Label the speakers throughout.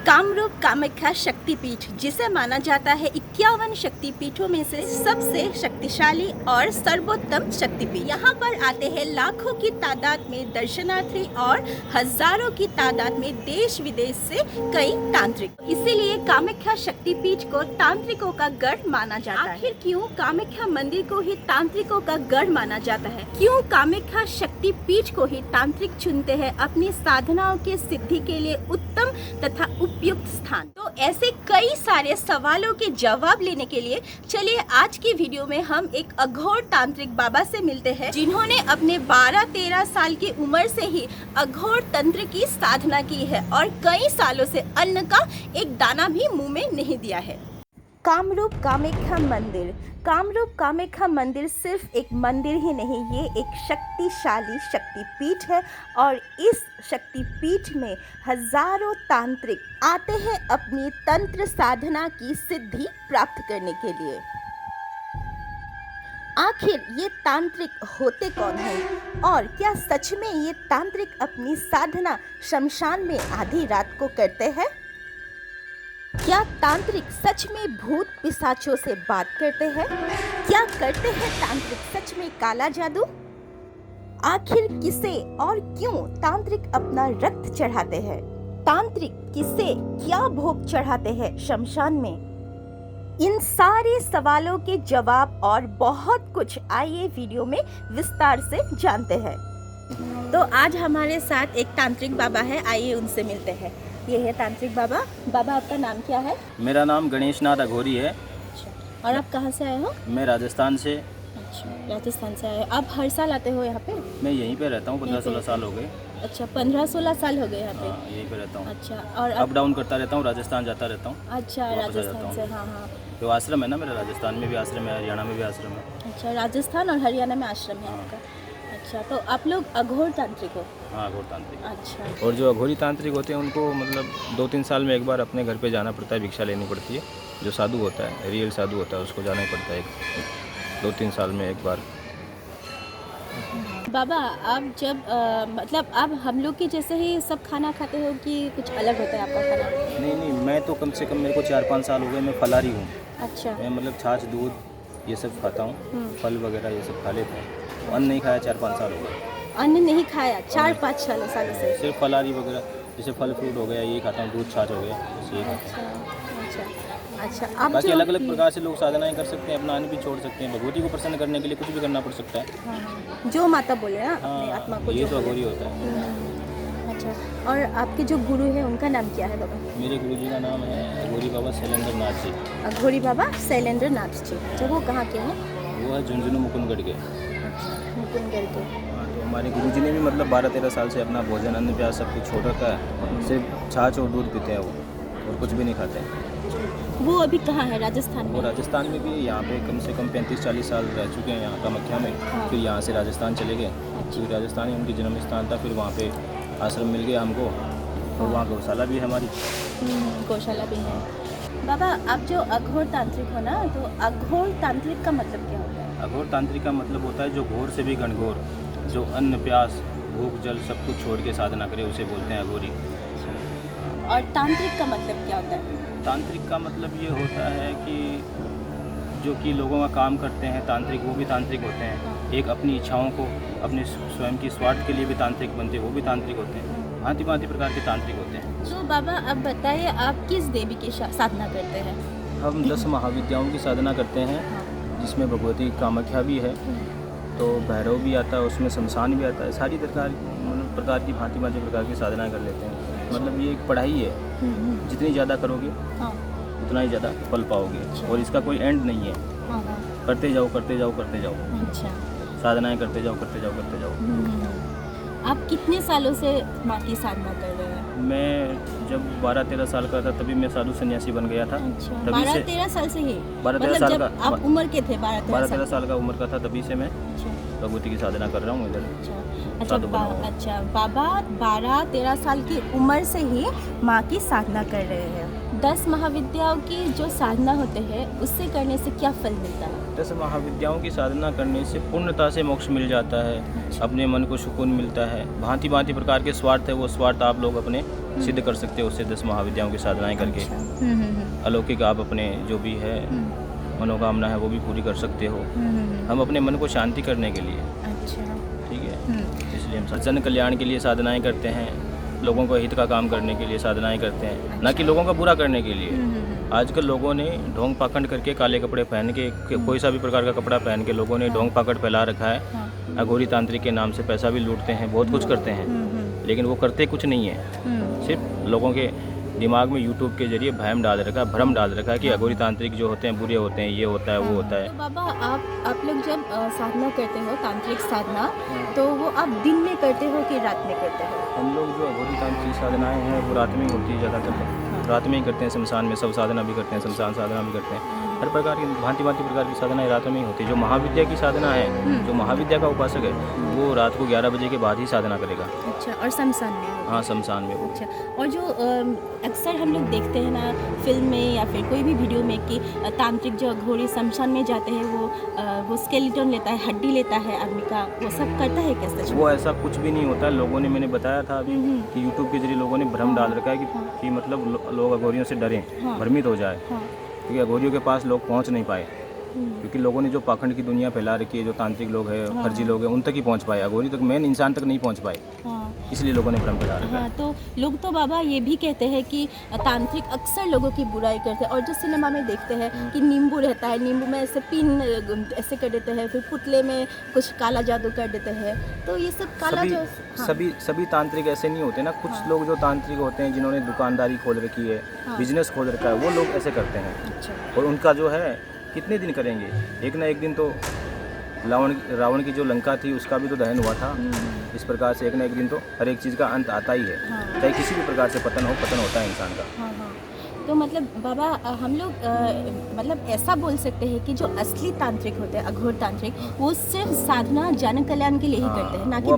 Speaker 1: कामरूप कामाख्या शक्तिपीठ, जिसे माना जाता है 51 शक्तिपीठों में से सबसे शक्तिशाली और सर्वोत्तम शक्तिपीठ। यहाँ पर आते हैं लाखों की तादाद में दर्शनार्थी और हजारों की तादाद में देश विदेश से कई तांत्रिक। इसीलिए कामाख्या शक्तिपीठ को तांत्रिकों का गढ़ माना जाता है। आखिर क्यों कामाख्या मंदिर को ही तांत्रिकों का गढ़ माना जाता है? क्यों कामाख्या शक्तिपीठ को ही तांत्रिक चुनते हैं अपनी साधनाओं के सिद्धि के लिए उत्तम तथा उपयुक्त स्थान? तो ऐसे कई सारे सवालों के जवाब लेने के लिए चलिए आज की वीडियो में हम एक अघोर तांत्रिक बाबा से मिलते हैं, जिन्होंने अपने 12-13 साल की उम्र से ही अघोर तंत्र की साधना की है और कई सालों से अन्न का एक दाना भी मुंह में नहीं दिया है। कामरूप कामाख्या मंदिर। कामरूप कामाख्या मंदिर सिर्फ एक मंदिर ही नहीं, ये एक शक्तिशाली शक्तिपीठ है और इस शक्तिपीठ में हजारों तांत्रिक आते हैं अपनी तंत्र साधना की सिद्धि प्राप्त करने के लिए। आखिर ये तांत्रिक होते कौन हैं और क्या सच में ये तांत्रिक अपनी साधना शमशान में आधी रात को करते हैं? क्या तांत्रिक सच में भूत पिशाचों से बात करते हैं? क्या करते हैं तांत्रिक सच में काला जादू? आखिर किसे और क्यों तांत्रिक अपना रक्त चढ़ाते हैं? तांत्रिक किसे क्या भोग चढ़ाते हैं शमशान में? इन सारे सवालों के जवाब और बहुत कुछ आइए वीडियो में विस्तार से जानते हैं। तो आज हमारे साथ एक तांत्रिक बाबा है, आइए उनसे मिलते हैं। ये है तांत्रिक बाबा। बाबा, आपका नाम क्या है?
Speaker 2: मेरा नाम गणेश नाथ अघोरी है।
Speaker 1: अच्छा, और आप कहाँ से आए हो?
Speaker 2: मैं राजस्थान से।
Speaker 1: अच्छा, राजस्थान से आए। आप हर साल आते हो यहाँ पे?
Speaker 2: मैं यहीं पे रहता हूँ, 15-16 साल हो गए।
Speaker 1: अच्छा, 15-16 साल हो गए यहाँ पे?
Speaker 2: हाँ, यहीं पे रहता हूँ।
Speaker 1: अच्छा, और
Speaker 2: अप डाउन करता रहता हूँ, राजस्थान जाता रहता हूँ।
Speaker 1: अच्छा, राजस्थान से। हाँ हाँ।
Speaker 2: तो आश्रम है ना मेरा, राजस्थान में भी आश्रम है, हरियाणा में भी आश्रम है।
Speaker 1: अच्छा, राजस्थान और हरियाणा में आश्रम है आपका। अच्छा, तो आप लोग अघोर तांत्रिक हो?
Speaker 2: हाँ, अघोर तांत्रिक।
Speaker 1: अच्छा।
Speaker 2: और जो अघोरी तांत्रिक होते हैं उनको मतलब 2-3 साल में एक बार अपने घर पे जाना पड़ता है, भिक्षा लेनी पड़ती है। जो साधु होता है, रियल साधु होता है, उसको जाना ही पड़ता है 2-3 साल में एक बार।
Speaker 1: बाबा, आप जब मतलब आप हम लोग के जैसे ही सब खाना खाते हो कि कुछ अलग होता है आपका खाना?
Speaker 2: नहीं, मैं तो कम से कम मेरे को 4-5 साल हो गए, मैं फलाहारी हूँ।
Speaker 1: अच्छा।
Speaker 2: मैं मतलब छाछ, दूध ये सब खाता हूँ, फल वगैरह ये सब खा लेते हैं। अन्न नहीं खाया 4-5 साल हो गए।
Speaker 1: अन्न नहीं खाया 4-5 सालों से?
Speaker 2: सिर्फ फलाहारी वगैरह, जैसे फल फ्रूट हो गया ये खाता हूँ, दूध छाछ हो गया, बस ये खाता हूँ।
Speaker 1: अच्छा। आप
Speaker 2: बाकी अलग अलग प्रकार से लोग साधनाएं कर सकते हैं, अपना अन्न भी छोड़ सकते हैं। भगवती को प्रसन्न करने के लिए कुछ भी करना पड़ सकता है।
Speaker 1: हाँ, जो माता बोले ना, अपने आत्मा को
Speaker 2: ये
Speaker 1: जो
Speaker 2: तो अघोरी होता है।
Speaker 1: अच्छा, और आपके जो गुरु है उनका नाम क्या है बाबा?
Speaker 2: मेरे गुरु जी का नाम है अघोरी बाबा शैलेंद्र नाथ जी।
Speaker 1: अघोरी बाबा शैलेंद्र नाथ जी। अच्छा, वो कहाँ के हैं?
Speaker 2: वो है झुंझुनू मुकुंदगढ़ के।
Speaker 1: मुकुंदगढ़ के।
Speaker 2: तो हमारे गुरु जी ने भी मतलब 12-13 साल से अपना भोजन, अन्न, प्याज सब कुछ छोड़ रखा है। सिर्फ छाछ और दूध पीते हैं वो, और कुछ भी नहीं खाते हैं।
Speaker 1: वो अभी कहाँ है? राजस्थान में?
Speaker 2: वो राजस्थान में भी, यहाँ पे कम से कम 35-40 साल रह चुके हैं यहाँ कामाख्या में।
Speaker 1: हाँ।
Speaker 2: फिर यहाँ से राजस्थान चले गए, फिर राजस्थान ही उनकी जन्म स्थान था। फिर वहाँ पे आश्रम मिल गया हमको, और वहाँ गौशाला भी है हमारी।
Speaker 1: गौशाला भी है। बाबा, आप जो अघोर तांत्रिक हो ना, तो अघोर तांत्रिक का मतलब क्या होता है?
Speaker 2: अघोर तांत्रिक का मतलब होता है जो घोर से भी घनघोर, जो अन्न, प्यास, भूख, जल सब कुछ छोड़ के साधना करे, उसे बोलते हैं अघोरी।
Speaker 1: और तांत्रिक का मतलब क्या होता है?
Speaker 2: तांत्रिक का मतलब ये होता है कि जो कि लोगों का काम करते हैं तांत्रिक, वो भी तांत्रिक होते हैं। एक अपनी इच्छाओं को, अपने स्वयं की स्वार्थ के लिए भी तांत्रिक बनते हैं, वो भी तांत्रिक होते हैं। भांति भांति प्रकार के तांत्रिक होते हैं।
Speaker 1: तो बाबा, अब बताइए, आप किस देवी की साधना करते हैं?
Speaker 2: हम 10 महाविद्याओं की साधना करते हैं, जिसमें भगवती कामाख्या भी है, तो भैरव भी आता है, उसमें शमशान भी आता है। सारी प्रकार की भांति भांति प्रकार की साधना कर लेते हैं। मतलब ये एक पढ़ाई है, जितनी ज़्यादा करोगे उतना ही ज़्यादा फल पाओगे, और इसका कोई एंड नहीं है। करते जाओ, करते जाओ, करते जाओ।
Speaker 1: अच्छा।
Speaker 2: साधनाएं करते जाओ, करते जाओ, करते जाओ।
Speaker 1: आप कितने सालों से माँ की साधना कर रहे हैं?
Speaker 2: मैं जब 12-13 साल का था तभी मैं साधु सन्यासी बन गया था।
Speaker 1: अच्छा,
Speaker 2: तभी से
Speaker 1: 12-13 साल से ही?
Speaker 2: 12-13
Speaker 1: मतलब
Speaker 2: साल
Speaker 1: जब
Speaker 2: का,
Speaker 1: आप उम्र के थे 12-13
Speaker 2: साल का उम्र का था, तभी से मैं
Speaker 1: अच्छा।
Speaker 2: भगवती की साधना कर रहा हूँ इधर।
Speaker 1: अच्छा
Speaker 2: साधु बना हुआ।
Speaker 1: अच्छा, बाबा 12-13 साल की उम्र से ही माँ की साधना कर रहे हैं। 10 महाविद्याओं की जो साधना होते हैं उससे करने से क्या फल मिलता है?
Speaker 2: 10 महाविद्याओं की साधना करने से पूर्णता से मोक्ष मिल जाता है, अपने मन को सुकून मिलता है। भांति भांति प्रकार के स्वार्थ है, वो स्वार्थ आप लोग अपने सिद्ध कर सकते हो उससे 10 महाविद्याओं की साधनाएं करके।
Speaker 1: अच्छा।
Speaker 2: अलौकिक आप अपने जो भी है मनोकामना है वो भी पूरी कर सकते हो। हम अपने मन को शांति करने के लिए,
Speaker 1: अच्छा।
Speaker 2: ठीक है, इसलिए हम जन कल्याण के लिए साधनाएं करते हैं, लोगों को हित का काम करने के लिए साधनाएं करते हैं, ना कि लोगों का बुरा करने के लिए। आजकल लोगों ने ढोंग पाखंड करके काले कपड़े पहन के कोई सा भी प्रकार का कपड़ा पहन के लोगों ने ढोंग पाखंड फैला रखा है। अघोरी तांत्रिक के नाम से पैसा भी लूटते हैं, बहुत कुछ करते हैं, लेकिन वो करते कुछ नहीं है। सिर्फ लोगों के दिमाग में यूट्यूब के जरिए भ्रम डाल रखा है, भ्रम डाल रखा है कि अघोरी तांत्रिक जो होते हैं बुरे होते हैं, ये होता है वो होता है।
Speaker 1: तो बाबा आप लोग जब साधना करते हो, तांत्रिक साधना, तो वो आप दिन में करते हो कि रात में करते हो?
Speaker 2: हम लोग जो अघोरी तांत्रिक साधनाएं हैं वो रात में ही होती है ज़्यादातर। रात में ही करते हैं, शमशान में सब साधना भी करते हैं, शमशान साधना भी करते हैं। हर प्रकार की भांति भांति प्रकार की साधनाएं रात में ही होती है। जो महाविद्या की साधना है, जो महाविद्या का उपासक है, वो रात को 11 बजे के बाद ही साधना करेगा।
Speaker 1: अच्छा, और शमशान में?
Speaker 2: हाँ, शमशान में वो।
Speaker 1: अच्छा, और जो अक्सर हम लोग देखते हैं ना फिल्म में या फिर कोई भी वीडियो में कि तांत्रिक जो अघोरी शमशान में जाते हैं, वो स्केलेटन लेता है, हड्डी लेता है आदमी का, वो सब करता है क्या सच में?
Speaker 2: वो ऐसा कुछ भी नहीं होता है। लोगों ने, मैंने बताया था अभी कि यूट्यूब के जरिए लोगों ने भ्रम डाल रखा है कि मतलब लोग अघोरियों से डरें, भ्रमित हो जाए, क्योंकि अघोरियों के पास लोग पहुंच नहीं पाए, क्योंकि लोगों ने जो पाखंड की दुनिया फैला रखी है, जो तांत्रिक लोग हैं, फर्जी लोग हैं, उन तक ही पहुंच पाए, अघोरी तक, मेन इंसान तक नहीं पहुंच पाए, इसलिए लोगों ने भ्रम फैला रखा है।
Speaker 1: हाँ, तो लोग तो बाबा ये भी कहते हैं कि तांत्रिक अक्सर लोगों की बुराई करते हैं, और जो सिनेमा में देखते हैं कि नींबू रहता है, नींबू में ऐसे पिन ऐसे कर देते हैं, फिर पुतले में कुछ काला जादू कर देते हैं, तो ये सब काला जो
Speaker 2: सभी तांत्रिक ऐसे नहीं होते ना। कुछ लोग जो तांत्रिक होते हैं, जिन्होंने दुकानदारी खोल रखी है, बिजनेस खोल रखा है, वो लोग ऐसे करते हैं।
Speaker 1: अच्छा।
Speaker 2: और उनका जो है कितने दिन करेंगे, एक ना एक दिन तो रावण की जो लंका थी उसका भी तो दहन हुआ था। इस प्रकार से एक ना एक दिन तो हर एक चीज़ का अंत आता ही है, चाहे किसी भी प्रकार से पतन होता है इंसान का।
Speaker 1: तो मतलब बाबा हम लोग मतलब ऐसा बोल सकते हैं कि जो असली तांत्रिक होते हैं, अघोर तांत्रिक, वो सिर्फ साधना जन कल्याण के लिए ही करते हैं, ना कि
Speaker 2: वो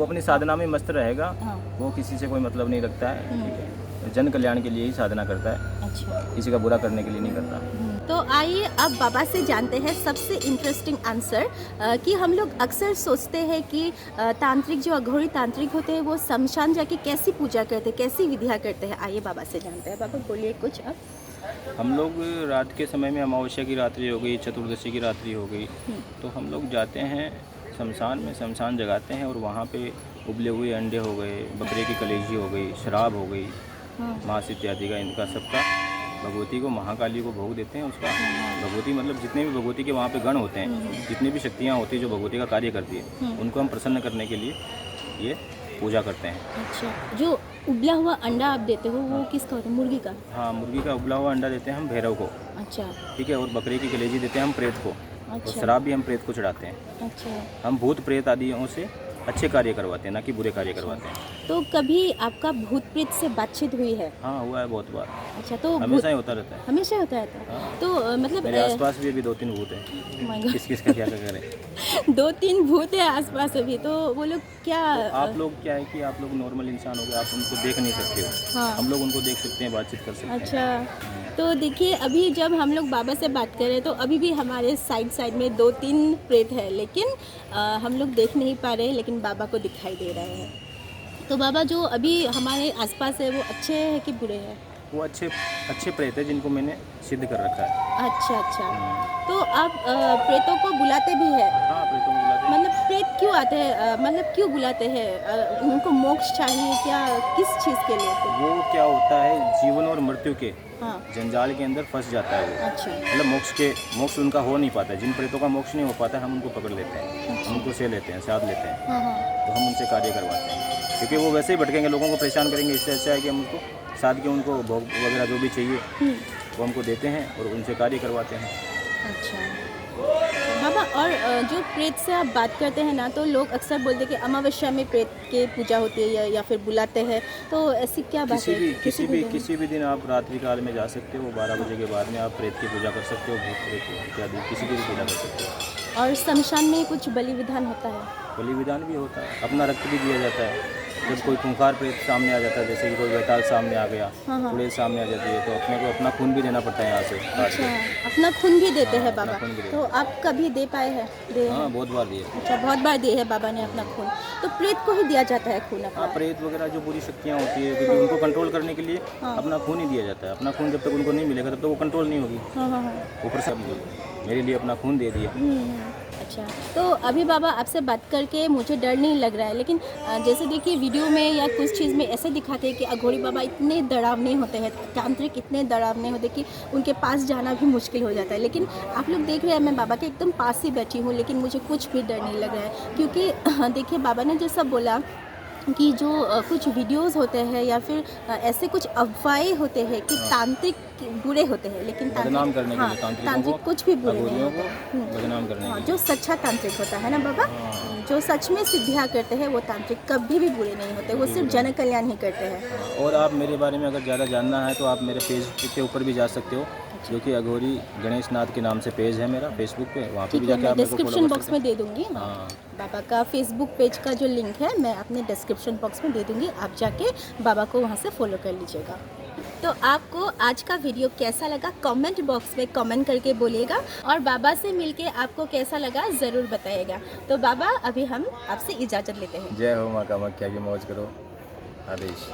Speaker 2: अपनी साधना में मस्त रहेगा। वो किसी से कोई मतलब नहीं रखता है, जन कल्याण के लिए ही साधना करता है। अच्छा। किसी का बुरा करने के लिए नहीं करता।
Speaker 1: तो आइए अब बाबा से जानते हैं सबसे इंटरेस्टिंग आंसर कि हम लोग अक्सर सोचते हैं कि तांत्रिक जो अघोरी तांत्रिक होते हैं वो शमशान जाके कैसी पूजा करते हैं, कैसी विधियाँ करते हैं। आइए बाबा से जानते हैं। बाबा बोलिए कुछ अब।
Speaker 2: हम लोग रात के समय में अमावस्या की रात्रि हो गई, चतुर्दशी की रात्रि हो गई, तो हम लोग जाते हैं शमशान जगाते हैं, और वहाँ पे उबले हुए अंडे हो गए, बकरे की कलेजी हो गई, शराब हो गई, मांस इत्यादि का, इनका सबका भगवती को, महाकाली को भोग देते हैं। उसका भगवती मतलब जितने भी भगवती के वहाँ पे गण होते हैं, जितनी भी शक्तियाँ होती है जो भगवती का कार्य करती है, उनको हम प्रसन्न करने के लिए ये पूजा करते हैं। अच्छा,
Speaker 1: जो उबला हुआ अंडा आप देते हो वो किसका होता है? मुर्गी का?
Speaker 2: हाँ, मुर्गी का उबला हुआ अंडा देते हैं हम भैरव को।
Speaker 1: अच्छा, ठीक
Speaker 2: है। और बकरे की कलेजी देते हैं हम प्रेत को। अच्छा। और शराब भी हम प्रेत को चढ़ाते हैं। अच्छा। हम भूत प्रेत आदियों से अच्छे कार्य करवाते हैं, ना कि बुरे कार्य करवाते हैं।
Speaker 1: तो कभी आपका भूत प्रेत से बातचीत हुई है?
Speaker 2: हाँ, हुआ है बहुत बार।
Speaker 1: अच्छा, तो
Speaker 2: हमेशा ही होता रहता है।
Speaker 1: हमेशा होता रहता है।
Speaker 2: हाँ।
Speaker 1: तो मतलब
Speaker 2: मेरे आसपास भी अभी 2-3 भूत हैं। किस-किसका क्या करें।
Speaker 1: 2-3 भूत है आसपास अभी, तो वो लोग क्या?
Speaker 2: तो आप लोग क्या है कि आप लोग नॉर्मल इंसान हो गए, आप उनको देख नहीं सकते हो। हाँ। हम लोग उनको देख सकते हैं, बातचीत कर सकते हैं।
Speaker 1: अच्छा, तो देखिए अभी जब हम लोग बाबा से बात कर रहे हैं तो अभी भी हमारे साइड में 2-3 प्रेत है, लेकिन हम लोग देख नहीं पा रहे, लेकिन बाबा को दिखाई दे रहे हैं। तो बाबा जो अभी हमारे आसपास है वो अच्छे हैं कि बुरे हैं?
Speaker 2: वो अच्छे प्रेत है, जिनको मैंने सिद्ध कर रखा है।
Speaker 1: अच्छा। तो आप प्रेतों को बुलाते भी हैं?
Speaker 2: हाँ, प्रेतों को बुलाते हैं।
Speaker 1: मतलब प्रेत क्यों आते हैं, मतलब क्यों बुलाते हैं? उनको मोक्ष चाहिए क्या, किस चीज़ के लिए?
Speaker 2: वो क्या होता है, जीवन और मृत्यु के जंजाल के अंदर फंस जाता है वो।
Speaker 1: अच्छा।
Speaker 2: मतलब मोक्ष उनका हो नहीं पाता है। जिन प्रेतों का मोक्ष नहीं हो पाता है, हम उनको पकड़ लेते हैं। अच्छा। हम उनको से लेते हैं, साथ लेते हैं। तो हम उनसे कार्य करवाते हैं, क्योंकि वो वैसे ही भटकेंगे, लोगों को परेशान करेंगे। इससे अच्छा है कि हम उनको साथ के उनको भोग वगैरह जो भी चाहिए वो हमको देते हैं और उनसे कार्य करवाते हैं। अच्छा
Speaker 1: बाबा, और जो प्रेत से आप बात करते हैं ना, तो लोग अक्सर बोलते हैं कि अमावस्या में प्रेत की पूजा होती है या फिर बुलाते हैं, तो ऐसी क्या बात है?
Speaker 2: किसी भी दिन आप रात्रि काल में जा सकते हो, 12 बजे के बाद में आप प्रेत की पूजा कर सकते हो, भूत प्रेत इत्यादि किसी की भी पूजा कर सकते हो।
Speaker 1: और शमशान में कुछ बलि विधान होता है?
Speaker 2: बलि विधान भी होता है, अपना रक्त भी दिया जाता है। जब कोई खूंखार प्रेत सामने आ जाता है, जैसे कि कोई बेताल सामने आ गया,
Speaker 1: हाँ।
Speaker 2: चुड़ैल सामने आ जाती है, तो अपने को अपना खून भी देना पड़ता है यहाँ से काट
Speaker 1: अच्छा,
Speaker 2: के।
Speaker 1: अपना खून भी देते
Speaker 2: हाँ,
Speaker 1: हैं
Speaker 2: अपना
Speaker 1: बाबा।
Speaker 2: खून भी देते
Speaker 1: तो आप कभी दे पाए हैं? दे
Speaker 2: हाँ,
Speaker 1: हैं?
Speaker 2: बहुत बार दिए।
Speaker 1: अच्छा, बहुत बार दिए है बाबा ने अपना खून। तो प्रेत को ही दिया जाता है खून अपना?
Speaker 2: हाँ, प्रेत वगैरह जो बुरी शक्तियाँ होती है, क्योंकि उनको कंट्रोल करने के लिए
Speaker 1: हाँ।
Speaker 2: अपना खून ही दिया जाता है। अपना खून जब तक उनको नहीं मिलेगा तब तक वो कंट्रोल नहीं होगी।
Speaker 1: हाँ।
Speaker 2: ऊपर से मेरे लिए अपना खून दे दिया।
Speaker 1: अच्छा, तो अभी बाबा आपसे बात करके मुझे डर नहीं लग रहा है, लेकिन जैसे देखिए वीडियो में या कुछ चीज़ में ऐसे दिखाते हैं कि अघोरी बाबा इतने डरावने होते हैं, तांत्रिक इतने डरावने होते हैं कि उनके पास जाना भी मुश्किल हो जाता है। लेकिन आप लोग देख रहे हैं, मैं बाबा के एकदम पास ही बैठी हूँ, लेकिन मुझे कुछ भी डर नहीं लग रहा है, क्योंकि देखिए बाबा ने जो सब बोला कि जो कुछ वीडियोस होते हैं या फिर ऐसे कुछ अफवाहें होते हैं कि तांत्रिक बुरे होते हैं, लेकिन
Speaker 2: बदनाम करने के लिए
Speaker 1: तांत्रिक कुछ भी बुरे नहीं होते।
Speaker 2: बदनाम करने के लिए।
Speaker 1: जो सच्चा तांत्रिक होता है ना बाबा, जो सच में सिद्धियाँ करते हैं, वो तांत्रिक कभी भी बुरे नहीं होते, वो सिर्फ जन कल्याण ही करते हैं।
Speaker 2: और आप मेरे बारे में अगर ज़्यादा जानना है तो आप मेरे पेज के ऊपर भी जा सकते हो, जो कि अघोरी गणेश नाथ के नाम से पेज है मेरा फेसबुक पे, वहाँ पे भी
Speaker 1: ठीक है,
Speaker 2: जाके
Speaker 1: मैं
Speaker 2: आप मेरे को
Speaker 1: डिस्क्रिप्शन
Speaker 2: फॉलो कर
Speaker 1: बॉक्स
Speaker 2: सकते
Speaker 1: में दे दूँगी।
Speaker 2: हाँ।
Speaker 1: बाबा का फेसबुक पेज का जो लिंक है मैं अपने डिस्क्रिप्शन बॉक्स में दे दूँगी, आप जाके बाबा को वहाँ से फॉलो कर लीजिएगा। तो आपको आज का वीडियो कैसा लगा कमेंट बॉक्स में कमेंट करके बोलिएगा, और बाबा से मिलके आपको कैसा लगा ज़रूर बताइएगा। तो बाबा अभी हम आपसे इजाज़त लेते हैं।
Speaker 2: जय हो माँ कामाख्या की मौज करो। आदेश।